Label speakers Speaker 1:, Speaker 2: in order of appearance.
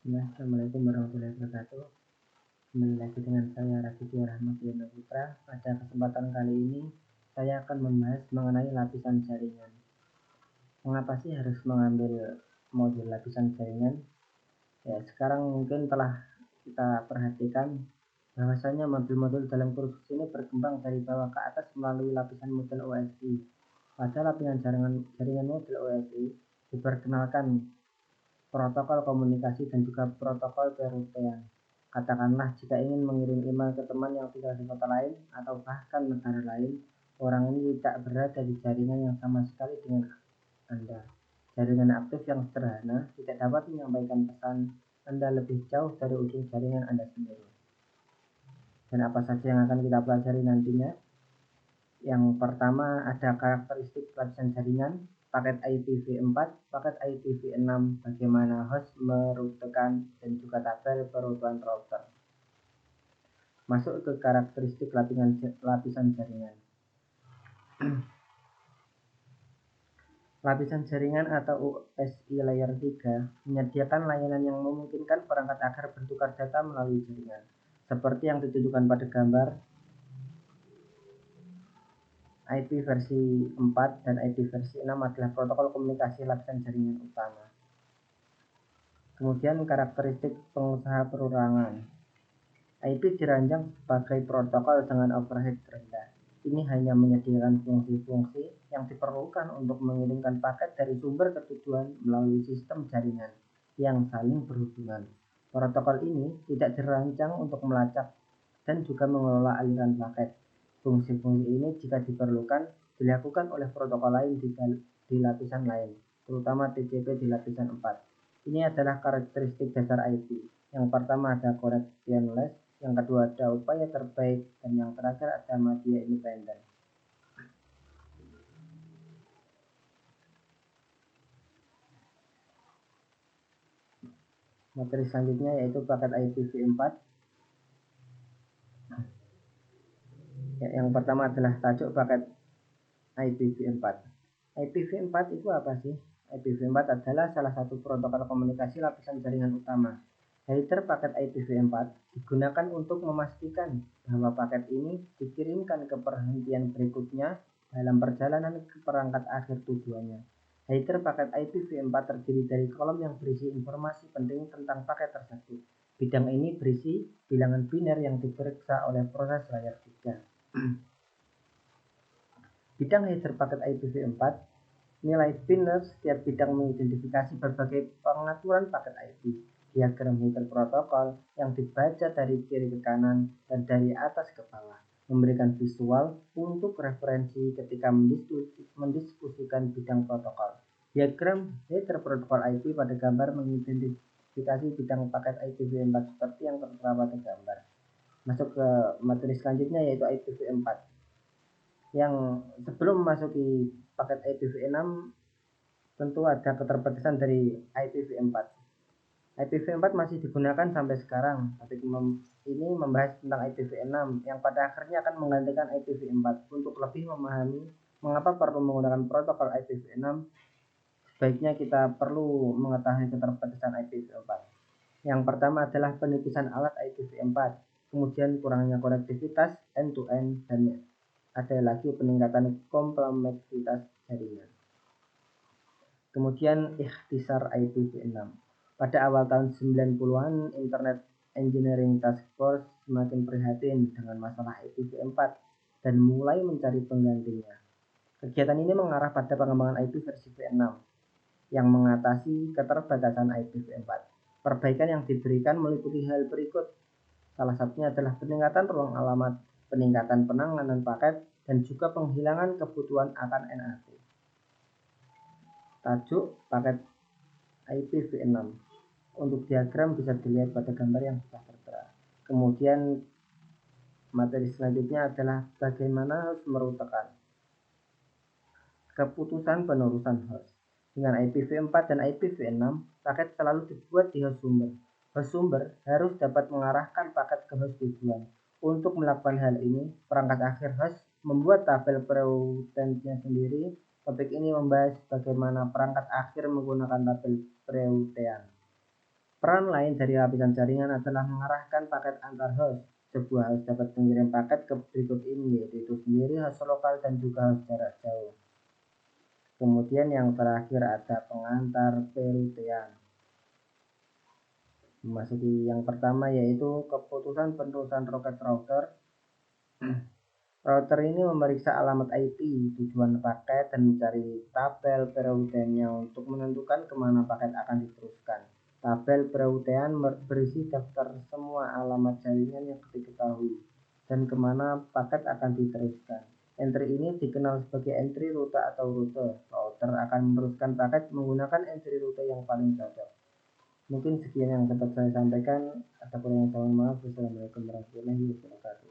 Speaker 1: Assalamualaikum warahmatullahi wabarakatuh. Kembali lagi dengan saya Raditya Rahmatullah Putra. Pada kesempatan kali ini saya akan membahas mengenai lapisan jaringan. Mengapa sih harus mengambil modul lapisan jaringan? Ya, sekarang mungkin telah kita perhatikan bahwasanya modul-modul dalam kursus ini berkembang dari bawah ke atas melalui lapisan modul OSI. Pada lapisan jaringan modul OSI diperkenalkan protokol komunikasi dan juga protokol perutean. Katakanlah jika ingin mengirim email ke teman yang tinggal di kota lain atau bahkan negara lain, orang ini tidak berada di jaringan yang sama sekali dengan Anda. Jaringan aktif yang sederhana tidak dapat menyampaikan pesan Anda lebih jauh dari ujung jaringan Anda sendiri. Dan apa saja yang akan kita pelajari nantinya? Yang pertama ada karakteristik lapisan jaringan, paket IPv4, paket IPv6, bagaimana host merutekan, dan juga tabel perutuan router. Masuk ke karakteristik lapisan jaringan. Lapisan jaringan atau OSI layer 3 menyediakan layanan yang memungkinkan perangkat akhir bertukar data melalui jaringan. Seperti yang ditunjukkan pada gambar, IP versi 4 dan IP versi 6 adalah protokol komunikasi lapisan jaringan utama. Kemudian karakteristik pengusaha perorangan. IP dirancang sebagai protokol dengan overhead rendah. Ini hanya menyediakan fungsi-fungsi yang diperlukan untuk mengirimkan paket dari sumber ke tujuan melalui sistem jaringan yang saling berhubungan. Protokol ini tidak dirancang untuk melacak dan juga mengelola aliran paket. Fungsi-fungsi ini jika diperlukan dilakukan oleh protokol lain di lapisan lain, terutama TCP di lapisan 4. Ini adalah karakteristik dasar IP. Yang pertama ada connectionless, yang kedua ada upaya terbaik, dan yang terakhir ada media independen. Materi selanjutnya yaitu paket IPv4. Yang pertama adalah tajuk paket IPv4. IPv4 itu apa sih? IPv4 adalah salah satu protokol komunikasi lapisan jaringan utama. Header paket IPv4 digunakan untuk memastikan bahwa paket ini dikirimkan ke perhentian berikutnya dalam perjalanan ke perangkat akhir tujuannya. Header paket IPv4 terdiri dari kolom yang berisi informasi penting tentang paket tersebut. Bidang ini berisi bilangan biner yang diperiksa oleh proses layer 3. Bidang header paket IPv4, nilai biner setiap bidang mengidentifikasi berbagai pengaturan paket IP. Diagram header protokol yang dibaca dari kiri ke kanan dan dari atas ke bawah, memberikan visual untuk referensi ketika mendiskusikan bidang protokol. Diagram header protokol IP pada gambar mengidentifikasi bidang paket IPv4 seperti yang tertera pada gambar. Masuk ke materi selanjutnya yaitu IPv4. Yang sebelum memasuki paket IPv6 tentu ada keterbatasan dari IPv4. IPv4 masih digunakan sampai sekarang, tapi ini membahas tentang IPv6 yang pada akhirnya akan menggantikan IPv4. Untuk lebih memahami mengapa perlu menggunakan protokol IPv6, sebaiknya kita perlu mengetahui keterbatasan IPv4. Yang pertama adalah penipisan alat IPv4, kemudian kurangnya konektivitas end-to-end, dan ada lagi peningkatan kompleksitas jaringan. Kemudian ikhtisar IPv6. Pada awal tahun 90-an, Internet Engineering Task Force semakin prihatin dengan masalah IPv4 dan mulai mencari penggantinya. Kegiatan ini mengarah pada pengembangan IP versi v6 yang mengatasi keterbatasan IPv4. Perbaikan yang diberikan meliputi hal berikut. Salah satunya adalah peningkatan ruang alamat, peningkatan penanganan paket, dan juga penghilangan kebutuhan akan NAT. Tajuk paket IPv6. Untuk diagram bisa dilihat pada gambar yang sudah tertera. Kemudian materi selanjutnya adalah bagaimana host merutekan. Keputusan penerusan host. Dengan IPv4 dan IPv6, paket selalu dibuat di host sumber. Host sumber harus dapat mengarahkan paket ke host tujuan. Untuk melakukan hal ini, perangkat akhir host membuat tabel preutennya sendiri. Topik ini membahas bagaimana perangkat akhir menggunakan tabel preutean. Peran lain dari lapisan jaringan adalah mengarahkan paket antar host. Sebuah host dapat mengirim paket ke berikut ini, yaitu itu sendiri, host lokal, dan juga host jarak jauh. Kemudian yang terakhir ada pengantar perutean. Memasuki yang pertama yaitu keputusan penerusan roket router. Router ini memeriksa alamat IP, tujuan paket, dan mencari tabel pereuteannya untuk menentukan kemana paket akan diteruskan. Tabel pereutean berisi daftar semua alamat jaringan yang diketahui dan kemana paket akan diteruskan. Entry ini dikenal sebagai entry rute atau rute. Router akan meneruskan paket menggunakan entry rute yang paling cocok. Mungkin sekian yang dapat saya sampaikan. Ada kurang yang mohon maaf. Wassalamualaikum warahmatullahi wabarakatuh.